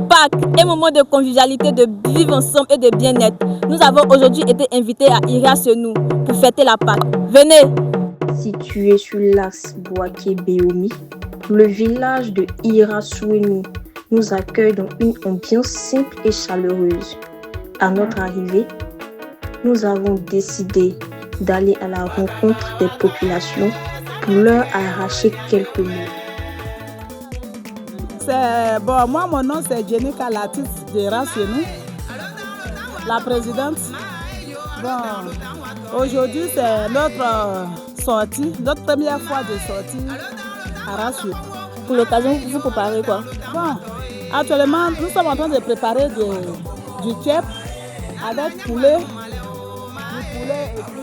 Pâques, un moment de convivialité, de vivre ensemble et de bien-être. Nous avons aujourd'hui été invités à Irasenou pour fêter la Pâques. Venez! Situé sur l'axe Bouaké-Béomi, le village de Irasenou nous accueille dans une ambiance simple et chaleureuse. À notre arrivée, nous avons décidé d'aller à la rencontre des populations pour leur arracher quelques mots. Moi, mon nom c'est Jenny Kalatis d'Irasenou, la présidente. Aujourd'hui c'est notre sortie, notre première fois de sortie à Irasenou. Pour l'occasion, vous préparez quoi? Actuellement, nous sommes en train de préparer du tchèp avec poulet, et puis,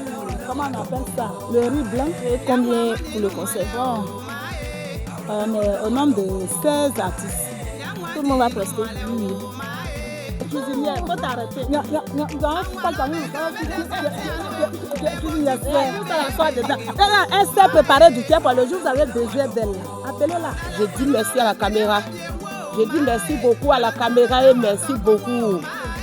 comment on appelle ça? Le riz blanc. Et combien pour le concert? On est au nombre de 16 artistes. Tout le monde va prester? Oui. Cuisinière, il faut t'arrêter. Elle s'est préparée du tchèp. Le jour où vous avez besoin d'elle, appelez-la. Je dis merci à la caméra. Je dis merci beaucoup à la caméra et merci beaucoup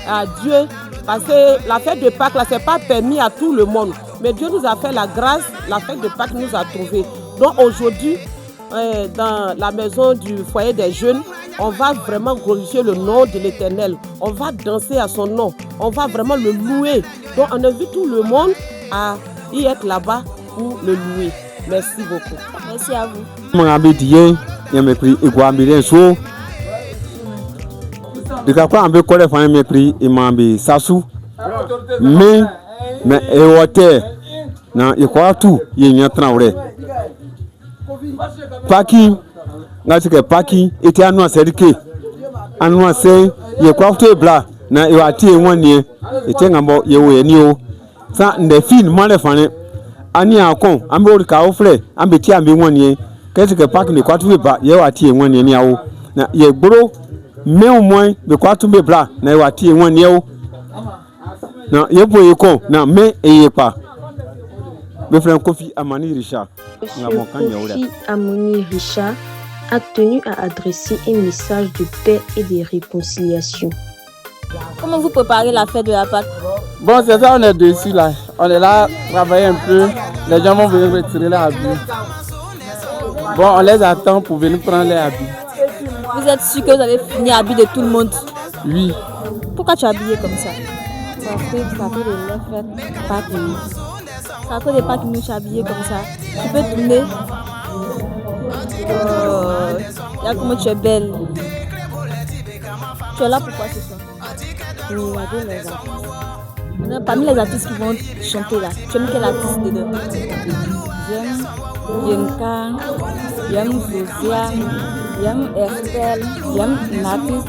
à Dieu. Parce que la fête de Pâques, ce n'est pas permis à tout le monde. Mais Dieu nous a fait la grâce, la fête de Pâques nous a trouvés. Donc aujourd'hui, dans la maison du foyer des jeunes, on va vraiment glorifier le nom de l'Éternel. On va danser à son nom. On va vraiment le louer. Donc on invite tout le monde à y être là-bas pour le louer. Merci beaucoup. Merci à vous. Paki ngasike paki eti anu aserike anu ase ye kwafto bla na e wati enwanie eti ngambo ye wo eni o sa nde fin male fane ani akon ambe o ka ofle ambe ti ambe nwanie kesike paki ne kwafto ba ye wati enwanie ni awo na ye gboro me o moy be kwafto be bla na e wati enwanie o na ye boye kon na me eye pa Kofi Amoni Richard a tenu à adresser un message de paix et de réconciliation. Comment vous préparez la fête de la Pâques? Bon, c'est ça, on est dessus là. On est là, travailler un peu. Les gens vont venir retirer leurs habits. Bon, on les attend pour venir prendre les habits. Vous êtes sûr que vous avez fini habillé de tout le monde? Oui. Pourquoi tu es habillé comme ça? Ça fait de la fête Pâques. C'est à cause des Pâques que nous sommes habillés comme ça. Tu peux tourner. Regarde comment tu es belle. Tu es là pourquoi ce soir? Pour regarder les artistes. Parmi les artistes qui vont chanter là, tu aimes quel artiste dedans? J'aime Yenka, j'aime Zosia, j'aime Estelle, j'aime Natis,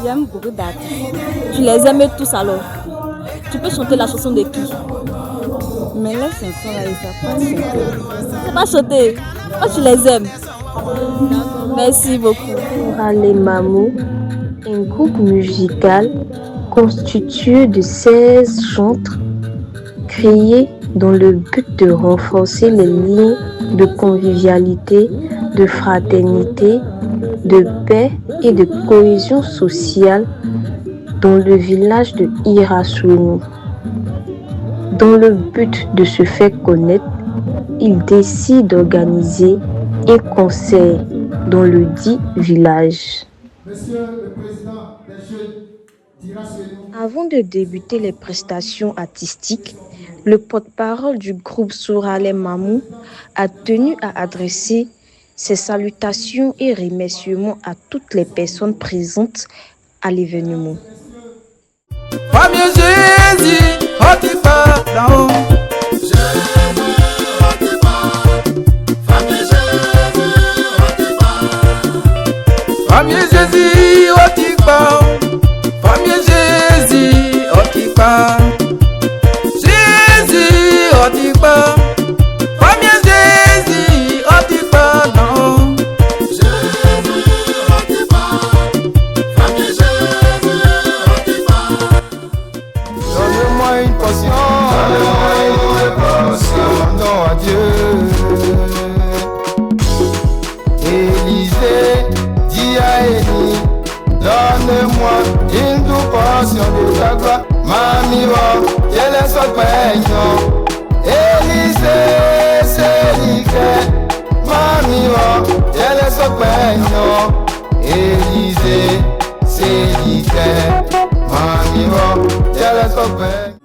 j'aime beaucoup d'artistes. Tu les aimes tous alors? Tu peux chanter la chanson de qui? Mais les chansons là, ils ne savent pas chanter. C'est pas chanter. Moi, tu les aimes. Merci beaucoup. Souralé Mamou, un groupe musical constitué de 16 chantres créés dans le but de renforcer les liens de convivialité, de fraternité, de paix et de cohésion sociale dans le village de Irasenou. Dans le but de se faire connaître, il décide d'organiser un concert dans le dit village. Monsieur le Président des Jeunes d'Irasenou. Avant de débuter les prestations artistiques, le porte-parole du groupe Souralé Mamou a tenu à adresser ses salutations et remerciements à toutes les personnes présentes à l'événement. Famille Jésus, oh tu pars d'en haut. Jésus, oh tu pars. Famille Jésus, oh tu pars. Famille Jésus, oh tu pars. Famille Jésus, oh tu pars. Jésus, oh tu pars. Famille Jésus, oh tu pars d'en haut. Jésus, oh tu pars. Famille Jésus, oh tu pars. Donne-moi une portion, non à Dieu. Élisée, dit à Élie, demande-moi une douce portion de ta gloire. Mami, oh, elle est son peignot. Élysée, c'est l'hiver. Mami, oh, elle est son peignot. Élysée, c'est l'hiver. Mami, oh, elle est son peignot.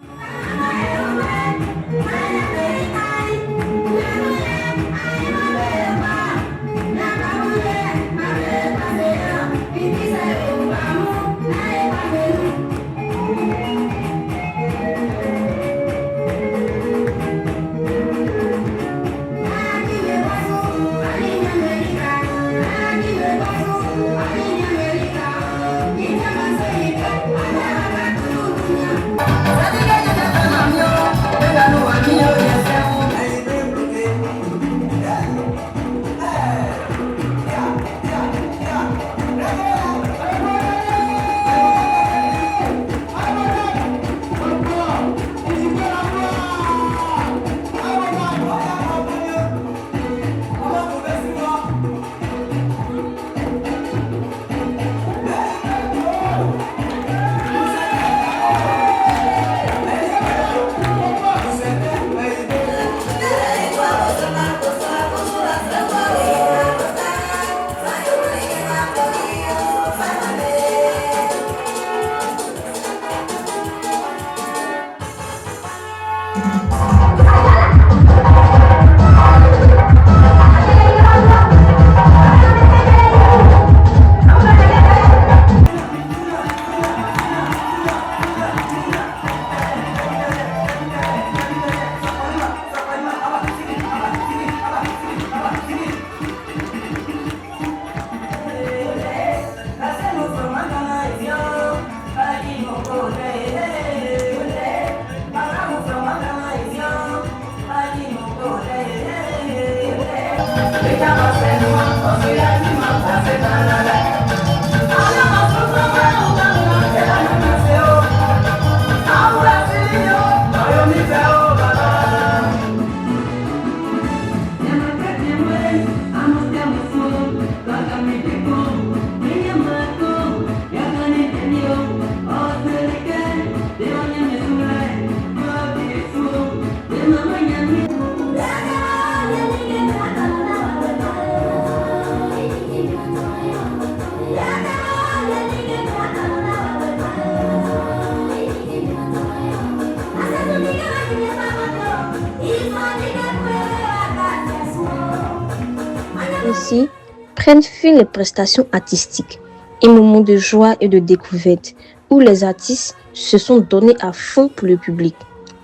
Ainsi, prennent fin les prestations artistiques, un moment de joie et de découverte où les artistes se sont donnés à fond pour le public.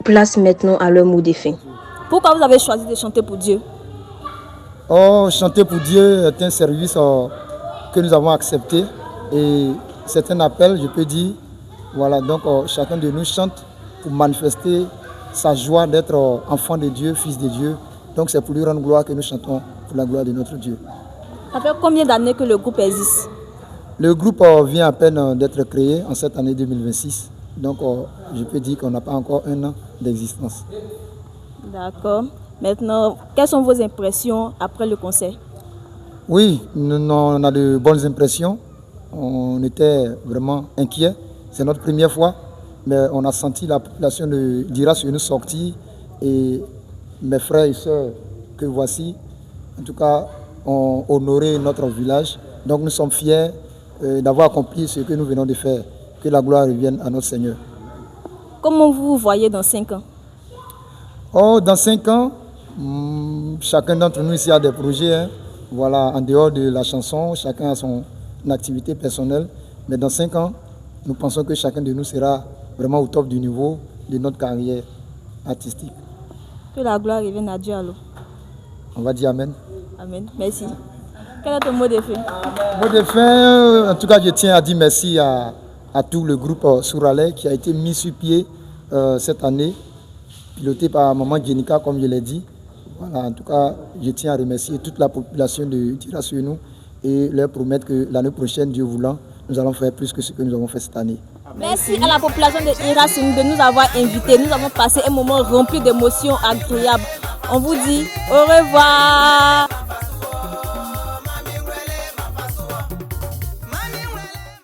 Place maintenant à leur mot de fin. Pourquoi vous avez choisi de chanter pour Dieu? Oh, chanter pour Dieu est un service que nous avons accepté et c'est un appel, je peux dire. Voilà, donc chacun de nous chante pour manifester sa joie d'être enfant de Dieu, fils de Dieu. Donc c'est pour lui rendre gloire que nous chantons pour la gloire de notre Dieu. Ça fait combien d'années que le groupe existe? Le groupe vient à peine d'être créé en cette année 2026. Donc je peux dire qu'on n'a pas encore un an d'existence. D'accord. Maintenant, quelles sont vos impressions après le concert? Oui, on a de bonnes impressions. On était vraiment inquiets. C'est notre première fois, mais on a senti la population d'Ira sur nous sortir et mes frères et sœurs que voici, en tout cas, ont honoré notre village. Donc nous sommes fiers d'avoir accompli ce que nous venons de faire. Que la gloire revienne à notre Seigneur. Comment vous vous voyez dans 5 ans? Oh, dans 5 ans, chacun d'entre nous ici a des projets. Hein. Voilà, en dehors de la chanson, chacun a son activité personnelle. Mais dans 5 ans, nous pensons que chacun de nous sera vraiment au top du niveau de notre carrière artistique. Que la gloire revienne à Dieu alors. On va dire Amen. Amen. Merci. Quel est ton mot de fin? Mot de fin, en tout cas, je tiens à dire merci à tout le groupe Souralais qui a été mis sur pied cette année, piloté par Maman Jenica, comme je l'ai dit. Voilà, en tout cas, je tiens à remercier toute la population de Tira-sur-nous et leur promettre que l'année prochaine, Dieu voulant, nous allons faire plus que ce que nous avons fait cette année. Merci à la population de Tira-sur-nous de nous avoir invités. Nous avons passé un moment rempli d'émotions agréables. On vous dit au revoir.